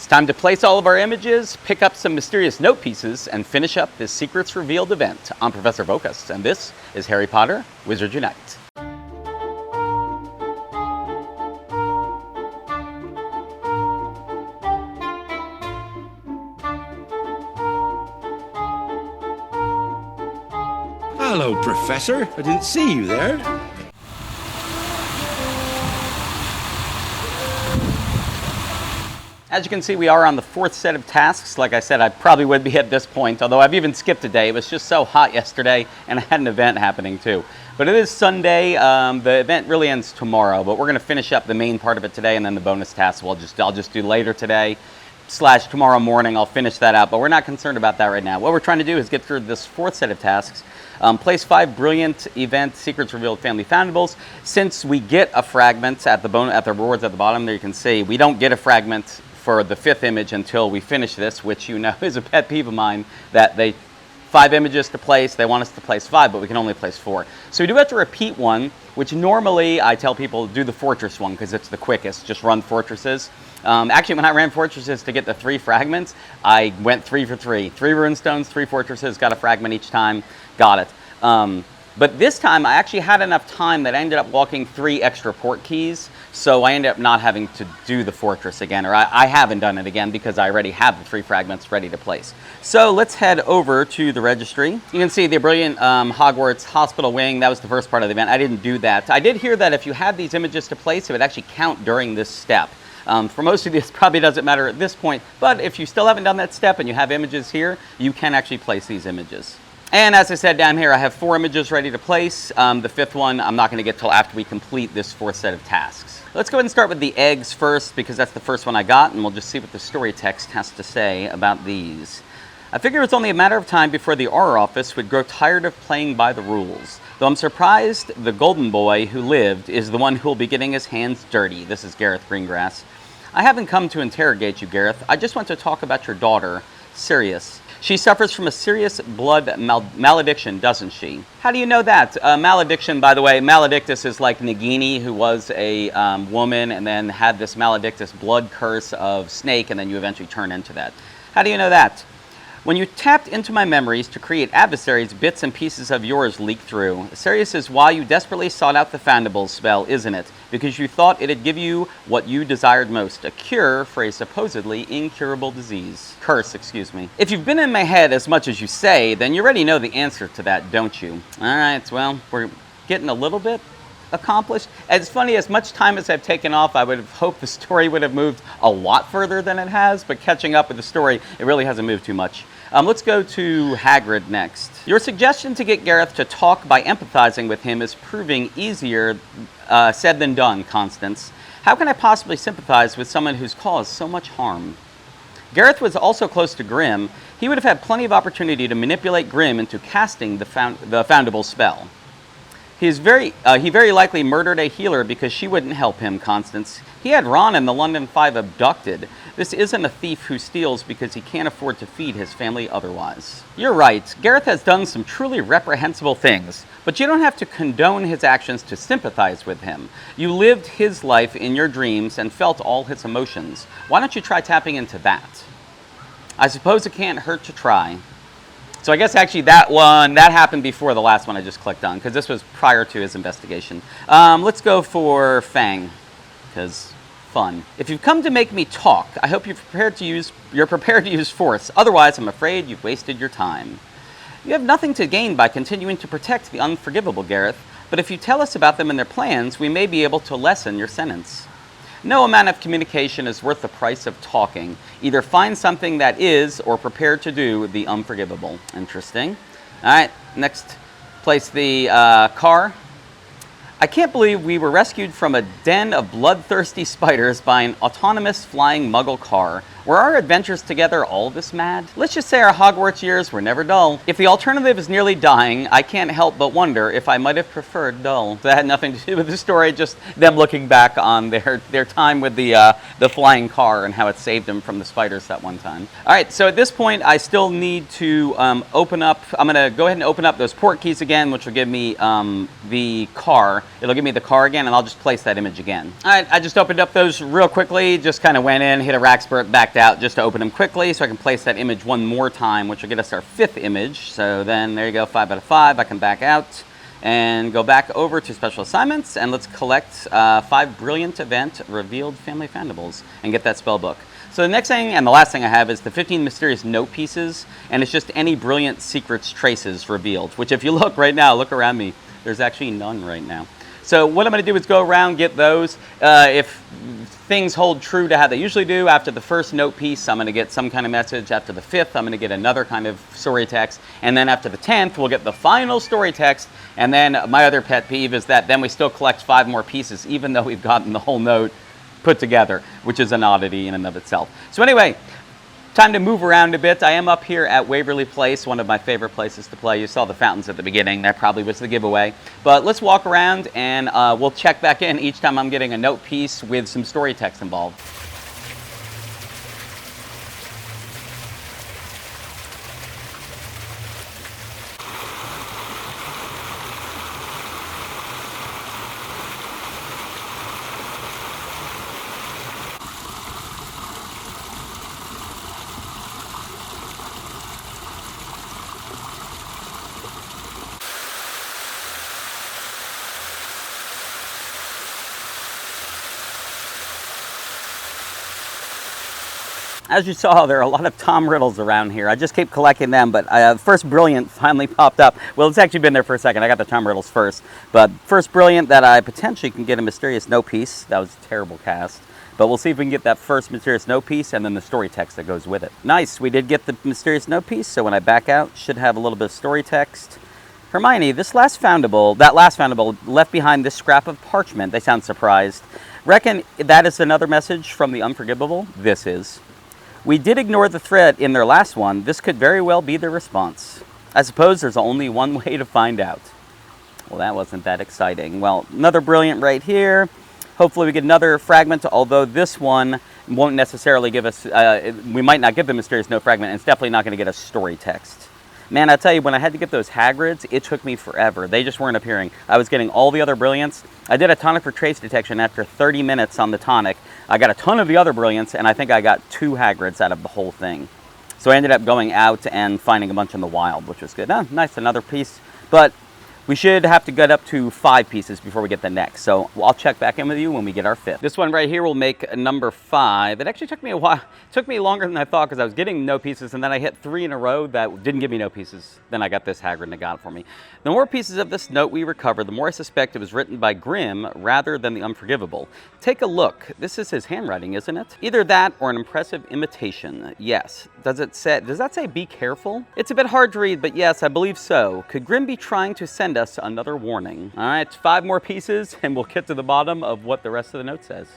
time to place all of our images, pick up some mysterious note pieces, and finish up this Secrets Revealed event. I'm Professor Voqas, and this is Harry Potter Wizards Unite. Hello, Professor. I didn't see you there. As you can see, we are on the fourth set of tasks. Like I said, I probably would be at this point, although I've even skipped a day. It was just so hot yesterday, and I had an event happening too. But it is Sunday. The event really ends tomorrow, but we're going to finish up the main part of it today, and then the bonus tasks I'll just do later today / tomorrow morning. I'll finish that out, but we're not concerned about that right now. What we're trying to do is get through this fourth set of tasks. Place 5 brilliant event Secrets Revealed family foundables. Since we get a fragment at the rewards at the bottom there, you can see we don't get a fragment for the 5th image until we finish this, which you know is a pet peeve of mine, that 5 images to place, they want us to place 5, but we can only place 4. So we do have to repeat one, which normally I tell people do the fortress one because it's the quickest, just run fortresses. Actually, when I ran fortresses to get the 3 fragments, I went 3 for 3. 3 runestones, 3 fortresses, got a fragment each time, got it. But this time I actually had enough time that I ended up walking 3 extra port keys, so I ended up not having to do the fortress again, or I haven't done it again because I already have the 3 fragments ready to place. So let's head over to the registry. You can see the brilliant Hogwarts Hospital Wing. That was the first part of the event. I didn't do that. I did hear that if you had these images to place, it would actually count during this step. For most of you, this probably doesn't matter at this point, but if you still haven't done that step and you have images here, you can actually place these images. And as I said down here, I have 4 images ready to place. The 5th one I'm not going to get till after we complete this 4th set of tasks. Let's go ahead and start with the eggs first because that's the first one I got, and we'll just see what the story text has to say about these. I figure it's only a matter of time before the Auror office would grow tired of playing by the rules. Though I'm surprised the golden boy who lived is the one who will be getting his hands dirty. This is Gareth Greengrass. I haven't come to interrogate you, Gareth. I just want to talk about your daughter, Sirius. She suffers from a serious blood malediction, doesn't she? How do you know that? Malediction, by the way, maledictus is like Nagini, who was a woman and then had this maledictus blood curse of snake, and then you eventually turn into that. How do you know that? When you tapped into my memories to create adversaries, bits and pieces of yours leaked through. Sirius is why you desperately sought out the Foundables spell, isn't it? Because you thought it'd give you what you desired most, a cure for a supposedly incurable disease. Curse, excuse me. If you've been in my head as much as you say, then you already know the answer to that, don't you? Alright, well, we're getting a little bit accomplished. It's funny, as much time as I've taken off, I would have hoped the story would have moved a lot further than it has, but catching up with the story, it really hasn't moved too much. Let's go to Hagrid next. Your suggestion to get Gareth to talk by empathizing with him is proving easier said than done, Constance. How can I possibly sympathize with someone who's caused so much harm? Gareth was also close to Grim. He would have had plenty of opportunity to manipulate Grim into casting the Foundable spell. He very likely murdered a healer because she wouldn't help him, Constance. He had Ron and the London Five abducted. This isn't a thief who steals because he can't afford to feed his family otherwise. You're right. Gareth has done some truly reprehensible things, but you don't have to condone his actions to sympathize with him. You lived his life in your dreams and felt all his emotions. Why don't you try tapping into that? I suppose it can't hurt to try. So I guess actually that happened before the last one I just clicked on, because this was prior to his investigation. Let's go for Fang, because fun. If you've come to make me talk, I hope you're prepared to use force. Otherwise, I'm afraid you've wasted your time. You have nothing to gain by continuing to protect the unforgivable, Gareth, but if you tell us about them and their plans, we may be able to lessen your sentence. No amount of communication is worth the price of talking. Either find something that is, or prepare to do the unforgivable. Interesting. All right, next, place the car. I can't believe we were rescued from a den of bloodthirsty spiders by an autonomous flying muggle car. Were our adventures together all this mad? Let's just say our Hogwarts years were never dull. If the alternative is nearly dying, I can't help but wonder if I might have preferred dull. That had nothing to do with the story, just them looking back on their time with the flying car and how it saved them from the spiders that one time. All right, so at this point, I still need to open up. I'm going to go ahead and open up those port keys again, which will give me the car. It'll give me the car again, and I'll just place that image again. All right, I just opened up those real quickly, just kind of went in, hit a Raxpert, back backed out just to open them quickly so I can place that image one more time, which will get us our 5th image. So then there you go, 5 out of 5. I can back out and go back over to special assignments, and let's collect 5 brilliant event revealed family fandables and get that spell book. So the next thing and the last thing I have is the 15 mysterious note pieces, and it's just any brilliant secrets traces revealed, which if you look right now, look around me, there's actually none right now. So what I'm going to do is go around, get those. If things hold true to how they usually do, after the first note piece, I'm going to get some kind of message. After the 5th, I'm going to get another kind of story text. And then after the 10th, we'll get the final story text. And then my other pet peeve is that then we still collect 5 more pieces, even though we've gotten the whole note put together, which is an oddity in and of itself. So anyway, time to move around a bit. I am up here at Waverly Place, one of my favorite places to play. You saw the fountains at the beginning. That probably was the giveaway. But let's walk around and we'll check back in each time I'm getting a note piece with some story text involved. As you saw, there are a lot of Tom Riddles around here. I just keep collecting them, but first Brilliant finally popped up. Well, it's actually been there for a second. I got the Tom Riddles first. But first Brilliant that I potentially can get a mysterious note piece. That was a terrible cast. But we'll see if we can get that first mysterious note piece and then the story text that goes with it. Nice, we did get the mysterious note piece, so when I back out, should have a little bit of story text. Hermione, that last foundable left behind this scrap of parchment. They sound surprised. Reckon that is another message from the Unforgivable? This is. We did ignore the threat in their last one. This could very well be the response. I suppose there's only one way to find out. Well, that wasn't that exciting. Well, another Brilliant right here. Hopefully we get another fragment, although this one won't necessarily give us, we might not get the mysterious note fragment, and it's definitely not going to get a story text. Man, I tell you, when I had to get those Hagrids, it took me forever. They just weren't appearing. I was getting all the other Brilliants. I did a tonic for trace detection after 30 minutes on the tonic. I got a ton of the other Brilliants, and I think I got 2 Hagrids out of the whole thing. So I ended up going out and finding a bunch in the wild, which was good. Oh, nice, another piece. But we should have to get up to 5 pieces before we get the next. So I'll check back in with you when we get our 5th. This one right here will make number 5. It actually took me a while. It took me longer than I thought because I was getting no pieces, and then I hit 3 in a row that didn't give me no pieces. Then I got this Hagrid and it got it for me. The more pieces of this note we recover, the more I suspect it was written by Grimm rather than the Unforgivable. Take a look. This is his handwriting, isn't it? Either that or an impressive imitation. Yes. Does that say be careful? It's a bit hard to read, but yes, I believe so. Could Grimm be trying to send us another warning? All right, 5 more pieces and we'll get to the bottom of what the rest of the note says.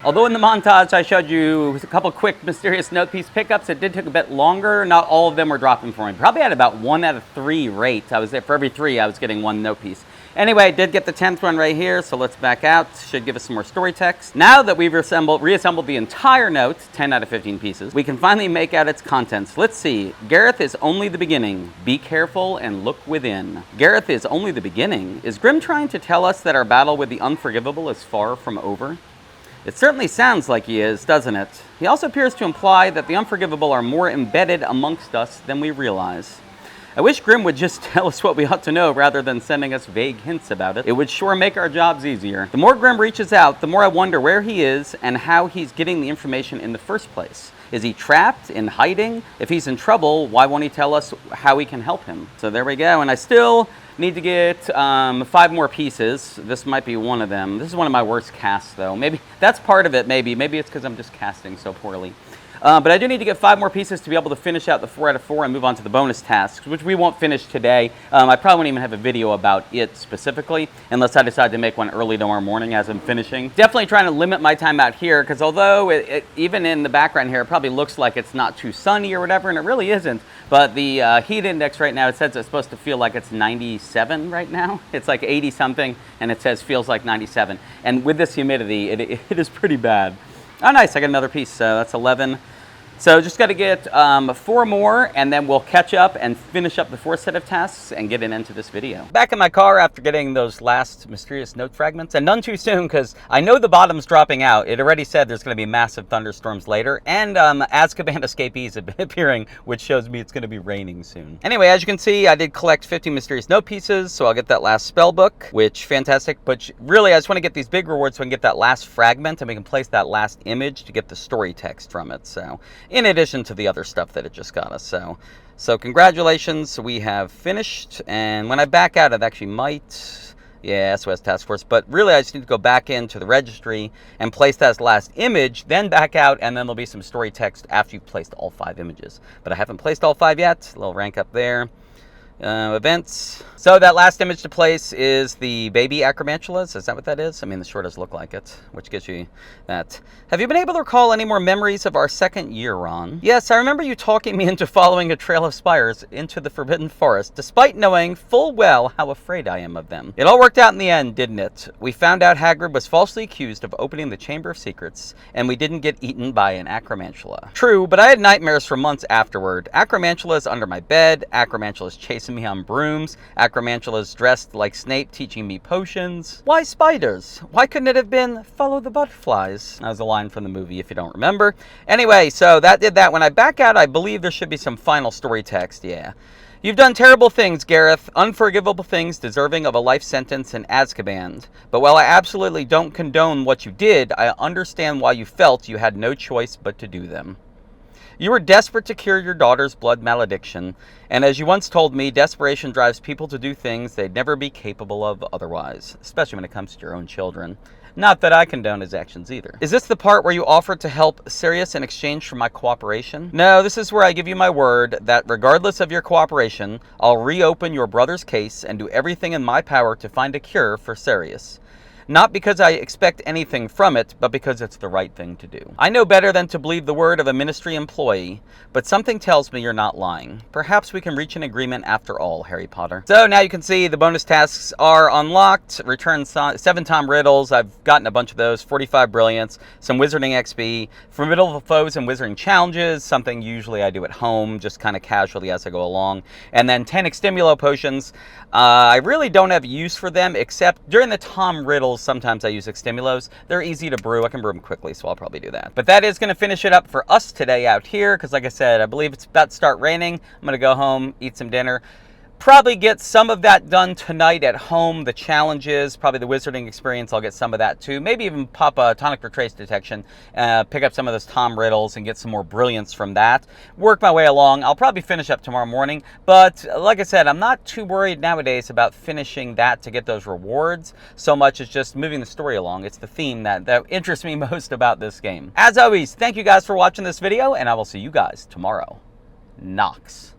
Although in the montage I showed you a couple quick mysterious note piece pickups, it did take a bit longer. Not all of them were dropping for me. Probably had about 1 out of 3 rate. I was there for every 3, I was getting 1 note piece. Anyway, I did get the 10th one right here, so let's back out. Should give us some more story text. Now that we've reassembled the entire note, 10 out of 15 pieces, we can finally make out its contents. Let's see. Gareth is only the beginning. Be careful and look within. Gareth is only the beginning. Is Grimm trying to tell us that our battle with the Unforgivable is far from over? It certainly sounds like he is, doesn't it? He also appears to imply that the Unforgivable are more embedded amongst us than we realize. I wish Grimm would just tell us what we ought to know rather than sending us vague hints about it. It would sure make our jobs easier. The more Grimm reaches out, the more I wonder where he is and how he's getting the information in the first place. Is he trapped, in hiding? If he's in trouble, why won't he tell us how we can help him? So there we go, and I still need to get 5 more pieces. This might be one of them. This is one of my worst casts, though. Maybe that's part of it, maybe. Maybe it's because I'm just casting so poorly. But I do need to get 5 more pieces to be able to finish out the 4 out of 4 and move on to the bonus tasks, which we won't finish today. I probably won't even have a video about it specifically, unless I decide to make one early tomorrow morning as I'm finishing. Definitely trying to limit my time out here, because although even in the background here, it probably looks like it's not too sunny or whatever, and it really isn't. But the heat index right now, it says it's supposed to feel like it's 97 right now. It's like 80 something, and it says feels like 97. And with this humidity, it is pretty bad. Oh, nice, I got another piece, so that's 11. So just got to get 4 more, and then we'll catch up and finish up the 4th set of tasks and get it into this video. Back in my car after getting those last mysterious note fragments, and none too soon because I know the bottom's dropping out. It already said there's going to be massive thunderstorms later, and Azkaban escapees have been appearing, which shows me it's going to be raining soon. Anyway, as you can see, I did collect 50 mysterious note pieces, so I'll get that last spell book, which fantastic. But really, I just want to get these big rewards so I can get that last fragment, and we can place that last image to get the story text from it. So, in addition to the other stuff that it just got us. So congratulations, we have finished. And when I back out, it actually might, yeah, SOS Task Force. But really, I just need to go back into the registry and place that last image, then back out, and then there'll be some story text after you've placed all 5 images. But I haven't placed all 5 yet. A little rank up there. Events. So that last image to place is the baby acromantulas. Is that what that is? I mean, the sure does look like it, which gives you that. Have you been able to recall any more memories of our 2nd year, Ron? Yes, I remember you talking me into following a trail of spires into the Forbidden Forest, despite knowing full well how afraid I am of them. It all worked out in the end, didn't it? We found out Hagrid was falsely accused of opening the Chamber of Secrets, and we didn't get eaten by an acromantula. True, but I had nightmares for months afterward. Acromantulas under my bed, acromantulas chasing me on brooms, acromantulas dressed like Snape teaching me potions. Why spiders? Why couldn't it have been follow the butterflies? That was a line from the movie if you don't remember. Anyway, so that did that. When I back out, I believe there should be some final story text, yeah. You've done terrible things, Gareth, unforgivable things deserving of a life sentence in Azkaban. But while I absolutely don't condone what you did, I understand why you felt you had no choice but to do them. You were desperate to cure your daughter's blood malediction, and as you once told me, desperation drives people to do things they'd never be capable of otherwise, especially when it comes to your own children. Not that I condone his actions either. Is this the part where you offered to help Sirius in exchange for my cooperation? No, this is where I give you my word that regardless of your cooperation, I'll reopen your brother's case and do everything in my power to find a cure for Sirius. Not because I expect anything from it, but because it's the right thing to do. I know better than to believe the word of a ministry employee, but something tells me you're not lying. Perhaps we can reach an agreement after all, Harry Potter. So now you can see the bonus tasks are unlocked. Return 7 Tom Riddles. I've gotten a bunch of those. 45 Brilliance. Some Wizarding XP. Formidable Foes and Wizarding Challenges. Something usually I do at home, just kind of casually as I go along. And then 10 Extimulo Potions. I really don't have use for them, except during the Tom Riddles, sometimes I use Extimulos. They're easy to brew. I can brew them quickly, so I'll probably do that. But that is going to finish it up for us today out here, because like I said, I believe it's about to start raining. I'm going to go home, eat some dinner. Probably get some of that done tonight at home. The challenges, probably the wizarding experience, I'll get some of that too. Maybe even pop a tonic for trace detection, pick up some of those Tom Riddles and get some more brilliance from that. Work my way along. I'll probably finish up tomorrow morning. But like I said, I'm not too worried nowadays about finishing that to get those rewards so much as just moving the story along. It's the theme that interests me most about this game. As always, thank you guys for watching this video, and I will see you guys tomorrow. Knox.